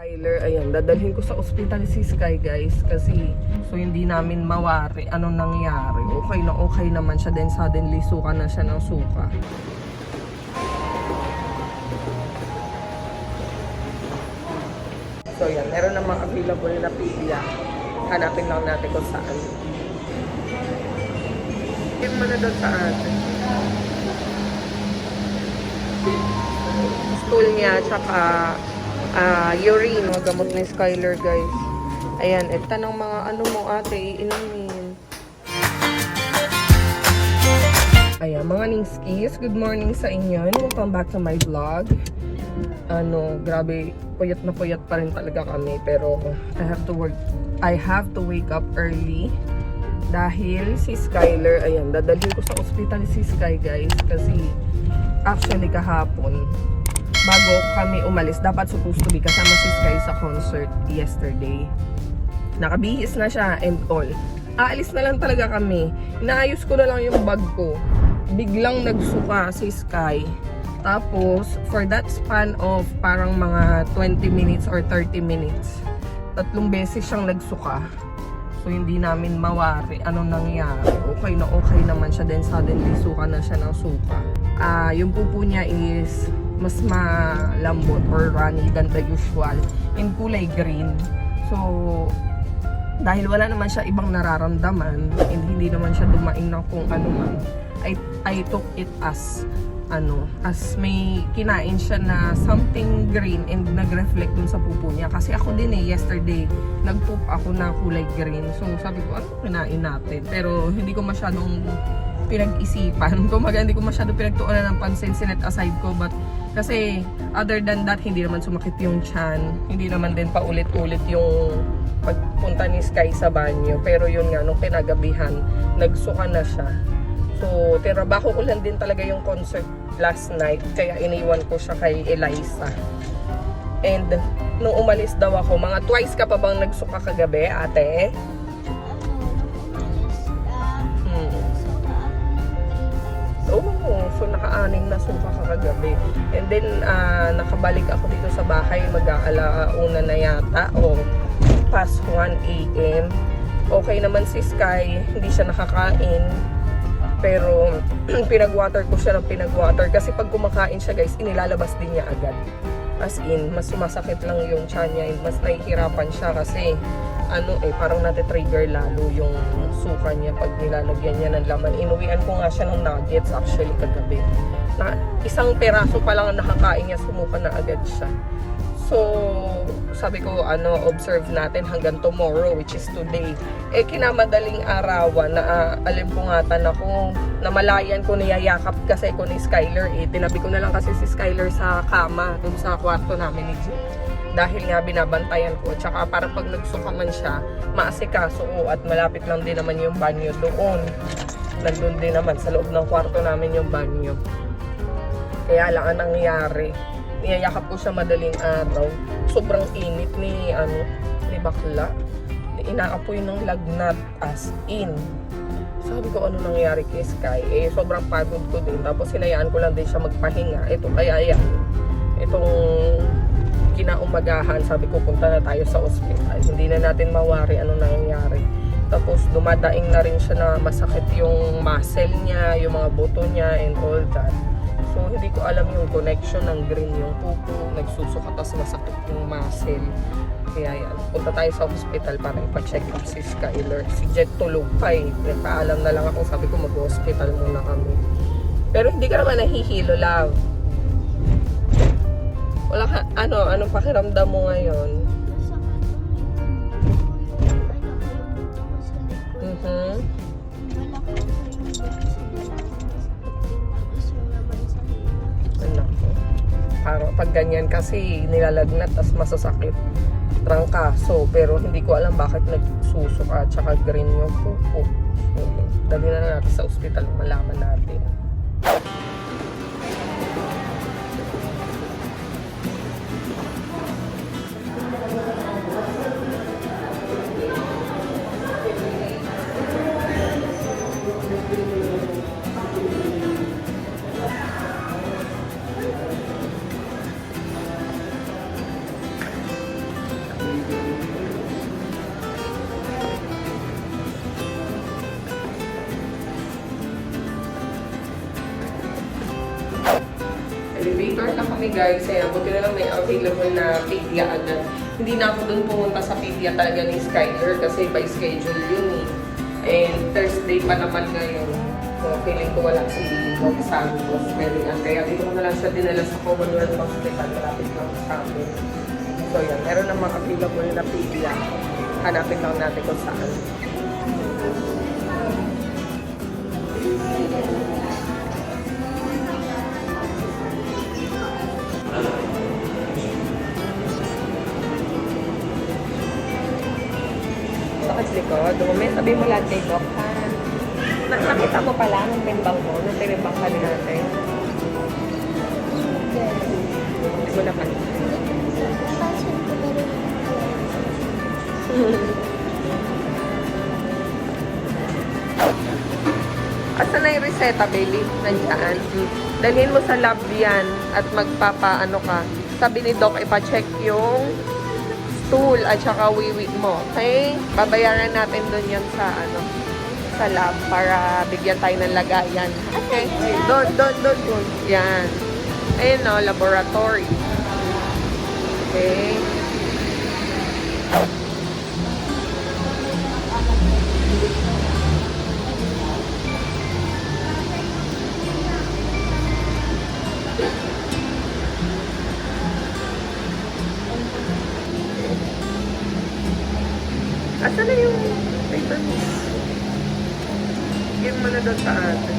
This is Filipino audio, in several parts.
Skyler, ayan, dadalhin ko sa ospital si Sky guys kasi so hindi namin mawari anong nangyari. Okay naman siya, then suddenly suka na siya ng suka. So yan, meron namang available na pilya. Hanapin lang natin kung saan. Yung mo na doon sa atin. Stool niya, tsaka urine, mga gamot ni Skyler guys. Ayan, ito ng mga ano mo ate, inumin. Ayan, mga ningskis, good morning sa inyo. Welcome back to my vlog. Grabe, puyat na puyat pa rin talaga kami. Pero I have to wake up early. Dahil si Skyler, ayan, dadalhin ko sa ospital si Sky guys. Kasi actually kahapon, bago kami umalis, dapat supposed to be kasama si Sky sa concert yesterday. Nakabihis na siya and all. Aalis na lang talaga kami. Inaayos ko na lang yung bag ko. Biglang nagsuka si Sky. Tapos, for that span of parang mga 20 minutes or 30 minutes, 3 beses siyang nagsuka. So, hindi namin mawari anong nangyari. Okay naman siya. Then, suddenly, suka na siya ng suka. Yung pupo niya is mas malambot or runny than the usual. In kulay green. So, dahil wala naman siya ibang nararamdaman, and hindi naman siya dumaing ng kung ano man, I took it as may kinain siya na something green and nag-reflect dun sa pupo niya. Kasi ako din yesterday, nag-poop ako na kulay green. So, sabi ko, ano kinain natin? Pero, hindi ko masyadong pinag-isipan. Kumaga, hindi ko masyadong pinagtuunan ng pansin, sinet aside ko. But, kasi, other than that, hindi naman sumakit yung tiyan. Hindi naman din paulit-ulit yung pagpunta ni Sky sa banyo. Pero yun nga, nung kinagabihan, nagsuka na siya. So, tirabaho ko lang din talaga yung concert last night. Kaya iniwan ko siya kay Eliza. And, nung umalis daw ako, mga twice ka pa bang nagsuka kagabi, ate? So, naka-aning na suka ka kagabi. And then, nakabalik ako dito sa bahay, mag-aalauna na yata, o past 1 AM. Okay naman si Sky, hindi siya nakakain. Pero, pinag-water ko siya ng pinag-water. Kasi pag kumakain siya guys, inilalabas din niya agad. As in, mas sumasakit lang yung tiyan niya. Mas nahihirapan siya kasi, parang nati-trigger lalo yung suka niya pag nilalagyan niya ng laman. Inuwian ko nga siya ng nuggets actually kagabi. Na isang peraso pa lang ang nakakain niya, sumuka na agad siya. So, sabi ko, observe natin hanggang tomorrow, which is today. Kinamadaling arawan na alimpungatan ako, namalayan ko, niyayakap kasi ko ni Skyler. Tinabi ko na lang kasi si Skyler sa kama, dun sa kwarto namin ni Jim. Dahil nga binabantayan ko. Tsaka parang pag nagsuka man siya, maasikaso ko at malapit lang din naman yung banyo doon. Nandun din naman sa loob ng kwarto namin yung banyo. Kaya lang ang nangyari, niyayakap ko siya madaling araw. Sobrang init ni bakla. Inaapoy ng lagnat as in. Sabi ko, ano nangyari kay Sky? Sobrang pagod ko din. Tapos hinayaan ko lang din siya magpahinga. Ito kaya yan. Itong kinaumagahan, sabi ko, punta na tayo sa ospital. Hindi na natin mawari ano nangyari. Tapos dumadaing na rin siya na masakit yung muscle niya, yung mga buto niya and all that. So, hindi ko alam yung connection ng green yung pupo, nagsusuka, tapos masakit yung muscle. Kaya yan, punta tayo sa hospital para ipa-check up si Skyler. Si Jet tulog pa nagpaalam na lang ako, sabi ko mag-hospital muna kami. Pero hindi ka naman nahihilo, love. Wala ka, anong pakiramdam mo ngayon? Pag ganyan kasi nilalagnat tas masasakit, trangkaso, pero hindi ko alam bakit nagsusuka at saka green yung pupo. So, dali na natin sa ospital, malaman natin. kami guys. Ayan, buti na lang may available na Pedia agad. Hindi na ako dun pumunta sa Pedia talaga ni Skyler kasi by schedule yun eh. And Thursday pa naman ngayon. So, feeling ko wala si Doc Santos. Kaya dito ko na lang siya dinala sa Commonwealth Hospital. Malapit lang sa amin. So, yan. Meron namang available na Pedia. Hanapin lang natin kung saan. Sakit likod. Dumi, sabi mo lahat kay Doc, ha? Nakita mo pala nung timbang mo, nung tinimbang ka din natin. Hindi ko naman. Asan na yung reseta, Bailey? Nandiyan. Dalhin mo sa lab yan at magpapaano ka. Sabi ni Doc, ipacheck yung stool at saka wiwi mo. Okay? Babayaran natin dun yan sa sa lab para bigyan tayo ng lagayan. Okay? Doon. Yan. Ayun o, laboratory. Okay? Asan na yung paper mo? Give mo na doon sa atin.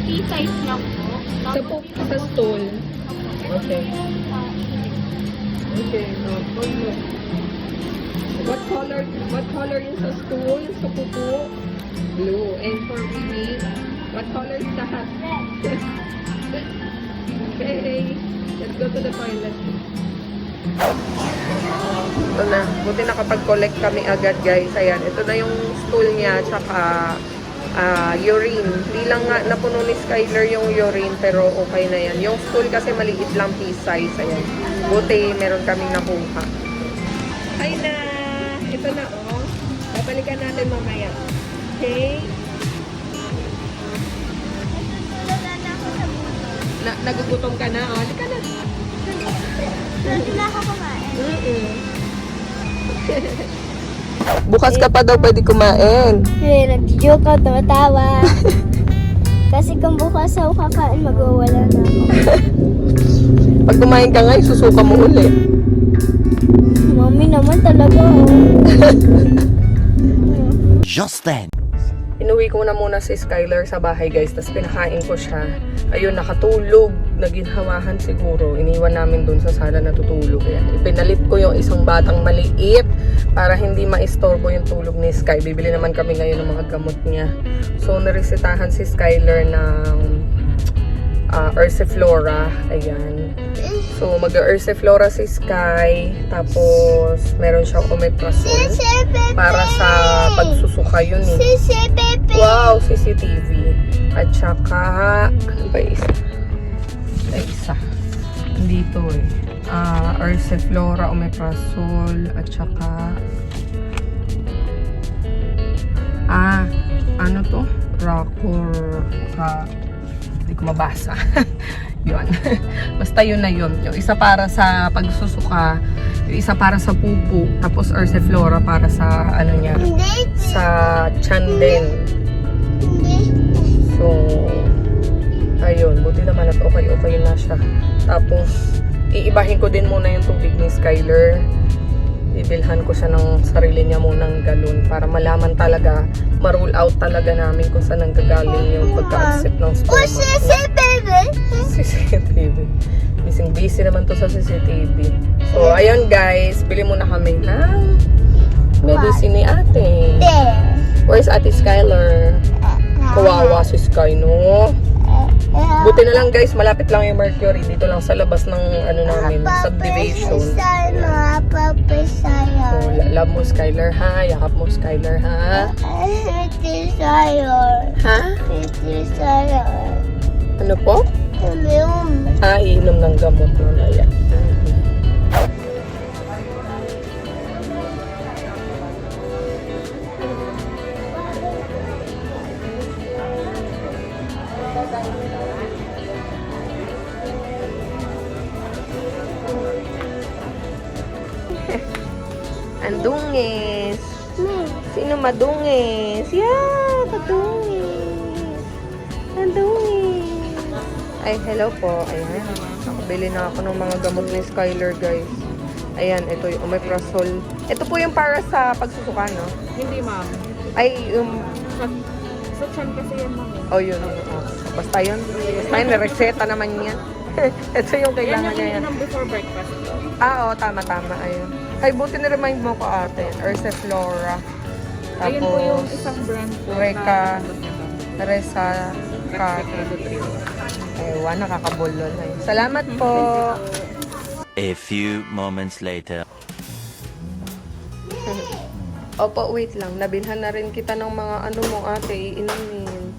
P-size lang po. Sa stool. Okay. Okay. What color yung sa stool? Sa pupo? Blue. And for baby, what color is the hat? Okay. Let's go to the toilet. Ito na. Buti nakapag-collect kami agad, guys. Ayan. Ito na yung stool niya. Tsaka urine. Hindi lang nga napuno ni Skyler yung urine, pero okay na yan. Yung stool kasi maliit lang piece size. Ayan. Buti meron kaming nakuha. Hi na! Ito na, oh. Babalikan natin mamaya. Okay? Nagugutom ka na, oh. Halika na. Hindi na ako kumain. Bukas ka pa daw pwede kumain. Nag-joke ako, tumatawa. Kasi kung bukas ako kakain, mag-uwala na ako. Pag kumain ka nga, susuka mo ulit. Mami naman talaga, oh. Just then. Inuwi ko na muna si Skyler sa bahay, guys. Tapos pinakain ko siya. Ayun, nakatulog. Naginhawahan siguro. Iniwan namin dun sa sala natutulog. Ayan. Ipinalit ko yung isang batang maliit para hindi maistorbo yung tulog ni Sky. Bibili naman kami ngayon ng mga gamot niya. So, naresetahan si Skyler ng Ursiflora. Ayan. So, mag-Ursiflora si Sky. Tapos, meron siyang omeprazole para sa pagsusuka yun eh. Wow, CCTV. At saka, ano ba isa? Ay, isa. Dito eh. Ursiflora, omeprazole, at saka ano to? Hindi ko mabasa. Yun. Basta yun na yun. Yung isa para sa pagsusuka, yung isa para sa pupo, tapos Ursiflora para sa ano niya, sa tiyan din. So, ayun. Buti naman at okay na siya. Tapos, iibahin ko din muna yung tubig ni Skyler. Ibilhan ko siya ng sarili niya munang galon para malaman talaga, ma-rule out talaga namin kung saan nanggagaling yung pagka-accept ng stomach. CCTV. Busy naman to sa CCTV. So, ayun guys, bili muna kami ng medicine ni ate. Where's Ate Skyler? Kawawa si Sky, no? Buti na lang guys, malapit lang yung Mercury. Dito lang sa labas ng ano namin, subdivision. So, love mo Skyler ha? Yakap mo Skyler ha? Ha? Ano po? Iinom ng gamot mamaya. madungis. Sino madungis? Yeah, madungis. Madungis. Ay, hello po. Ayan. Nakabili na ako ng mga gamot ni Skyler, guys. Ayan, ito yung omeprazole. Ito po yung para sa pagsusuka, no? Hindi, ma'am. Ay, yung... Sa chan kasi yan, ma'am. Oh, yun. Basta yun. Basta yun, may reseta naman yan. Ito yung Yan kailangan yung niya yan. ininom before breakfast. Oo, tama. Ayun. Ay, buti na-remind mo ko ate. Ursiflora. Ayun po yung Tapos, isang brand po Reka. na Resa Cat. Ewan, nakakabulol. Ay. Salamat po. A few moments later. Opo, wait lang. Nabilhan na rin kita ng mga ano mo ate, iinumin.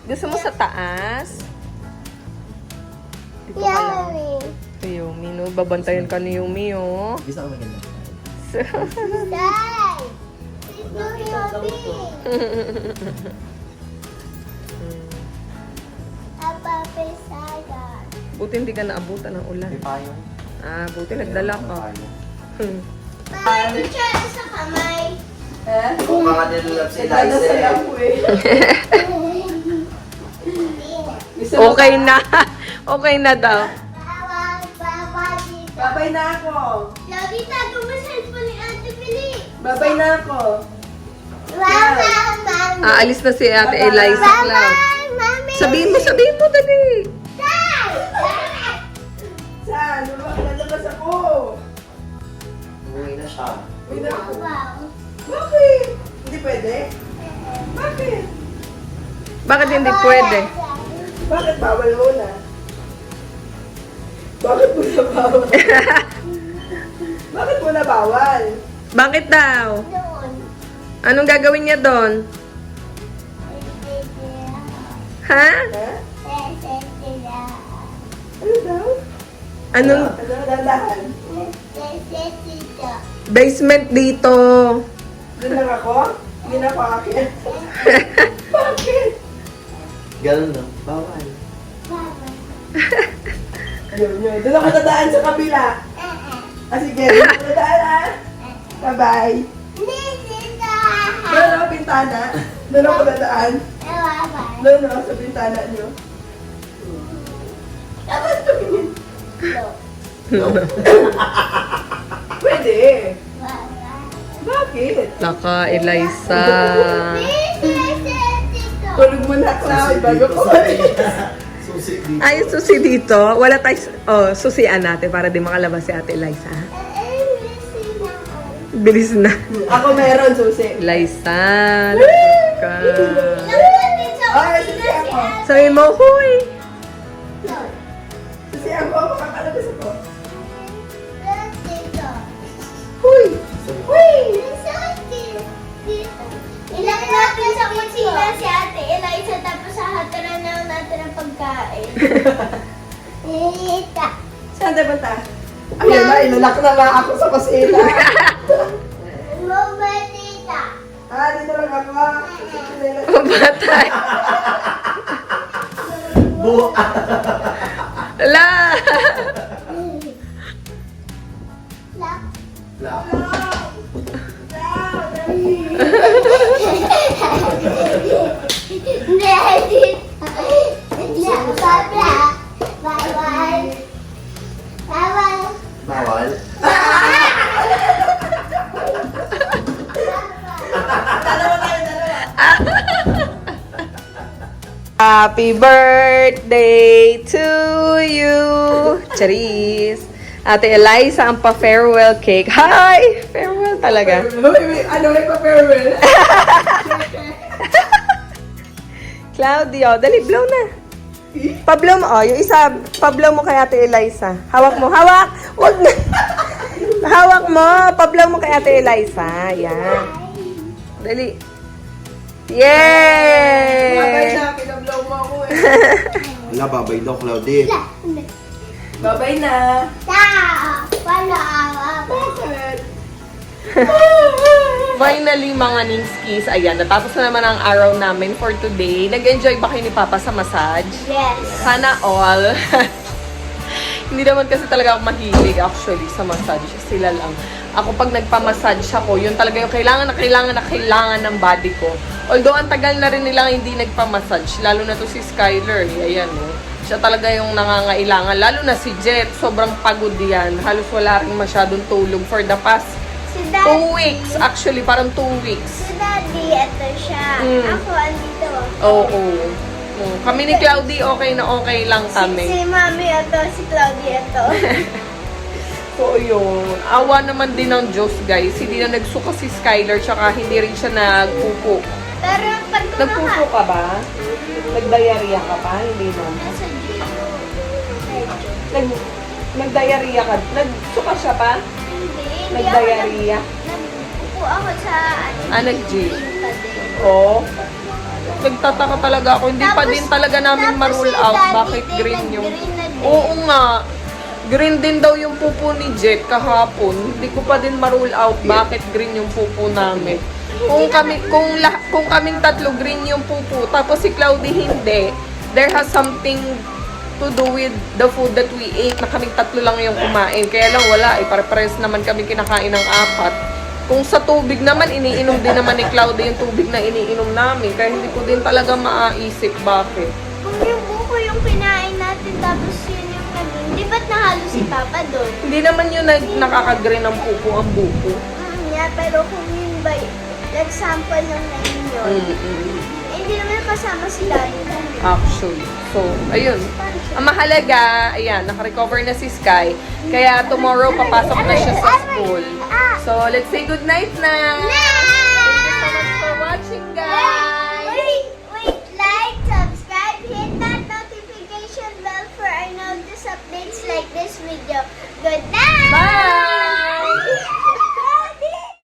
Gusto mo sa taas? Dito ka lang. Ito Yumi, no? Babantayan ka ni Yumi, oh. Bisa ka maganda. Buti hindi ka naabutan ng ulan. May payong. Ah, buti nagdala ka. Hmm. Kung mga nilulap si Liza. Okay na. Okay na daw. Babay na ako. Lolita, gumasal po ni Ate Pili. Babay na ako. Aalis na si Ate Eliza Cloud. Mami. Sabihin mo, dali. Saan? Lalabas ako. Umuwi na siya. Uy na ako. Wow. Bakit? Hindi pwede? Bakit? Bakit hindi pwede? Bakit bawal muna? Bakit muna bawal? Bakit muna bawal? Bakit daw? Doon. Anong gagawin niya doon? Ha? Ha? Ano daw? Anong Ano dandahan? basement dito? Doon lang ako? Hindi na ako akin. Bakit? Ganun lang. Bawal. Yun. Doon ako dadaan sa kabila. Ah, sige. Doon ako dadaan ha. Bye-bye. Doon ako pintana. Doon ako dadaan. Doon ako sa pintana niyo. Dapat tumingin. Pwede. Bakit? Naka, Eliza. Tulog mo na, Cloud, bago ko Susi dito. Ay, susi dito. Wala tayo, susian natin para di makalabas si Ate Eliza. ha? Bilis na. Ako meron, susi. Eliza, ka. Ay, susi ako. Sabi mo, huy! Susi ako, makakalabas ako. Huy! Huy! Ilagay natin sa kusina si Ate Eliza tapos sa hataran na natin ang pagkain. Lita. Saan tayo punta? Ayun na, ilalak na nga ako sa kusina. Mama, tita. Ah, dito lang ako. Mabatay. Buo. Ala! Lock. Hindi. Bawal. Bawal. Bawal. Happy birthday to you! Charis! Ate Eliza, ang pa-farewell cake. Hi! Farewell talaga. Ano may pa-farewell? Claudio, dali, blow na. Pa-blow mo. Oh, yung isa, pa-blow mo kay Ate Eliza. Hawak mo. Hawak! Huwag na. Hawak mo. Pa-blow mo kay Ate Eliza. Yan. Dali. Babay Yay! na, pinablow mo ako eh. Wala, babay daw, Claudie. Babay na. Wala. Bakit? Finally, mga Ninskis, ayan, natapos na naman ang araw namin for today. Nag-enjoy ba kayo ni Papa sa massage? Yes. Sana all. Hindi naman kasi talaga ako mahilig actually sa massage. Sila lang. Ako pag nagpamassage ako, yun talaga yung kailangan ng body ko. Although, ang tagal na rin nilang hindi nagpamassage, lalo na to si Skyler. Ayan, oh. Siya talaga yung nangangailangan. Lalo na si Jet, sobrang pagod yan. Halos wala rin masyadong tulog for the past Si 2 Daddy. weeks. Actually, parang 2 weeks. Si Daddy, ito siya. Mm. Ako, andito. Oo. Kami ni Cloudy, okay na okay lang kami. Si Mami, ito. Si Claudia, ito. So, yun. Awa naman din ng Diyos, guys. Hindi na nagsuka si Skyler, tsaka hindi rin siya nagpupo. Pero pag Nagpupo ka ba? Nag-diarrhea ka pa? Hindi na. nasa Gio. Nag-diarrhea ka? Nagsuka siya pa? Hindi ako Nag-diarrhea? nagpupo ako sa ano. Nag-G? pa din. Oo. Nagtataka talaga ako. Hindi pa Tapos- din talaga namin tapos ma-rule si out Daddy bakit din, green yung... nag-green na din. Oo nga. Green din daw yung pupo ni Jet kahapon. Hindi ko pa din ma-rule out bakit green yung pupo namin. Kung kaming tatlo green yung pupo, tapos si Cloudy hindi, there has something to do with the food that we ate, na kaming tatlo lang yung kumain. Kaya lang wala, pare-pares naman kami kinakain ng 4. Kung sa tubig naman, iniinom din naman ni Cloudy yung tubig na iniinom namin. Kaya hindi ko din talaga maaisip bakit. Kung yung buko yung kinain natin, tapos yun yung naging, di ba't nahalo si Papa doon? Hindi naman yun nakaka-green ng pupo ang buko. Yeah, pero kung yun ba, nag-sample lang na yun yun. Mm-mm. Hindi naman kasama si Daddy. Actually. So, ayun. Ang mahalaga, ayan, nakarecover na si Sky. Kaya tomorrow, papasok na siya sa school. So, let's say good night na! Thank you so much for watching, guys! Wait, like, subscribe, hit that notification bell for our notice updates like this video. Good night! Bye!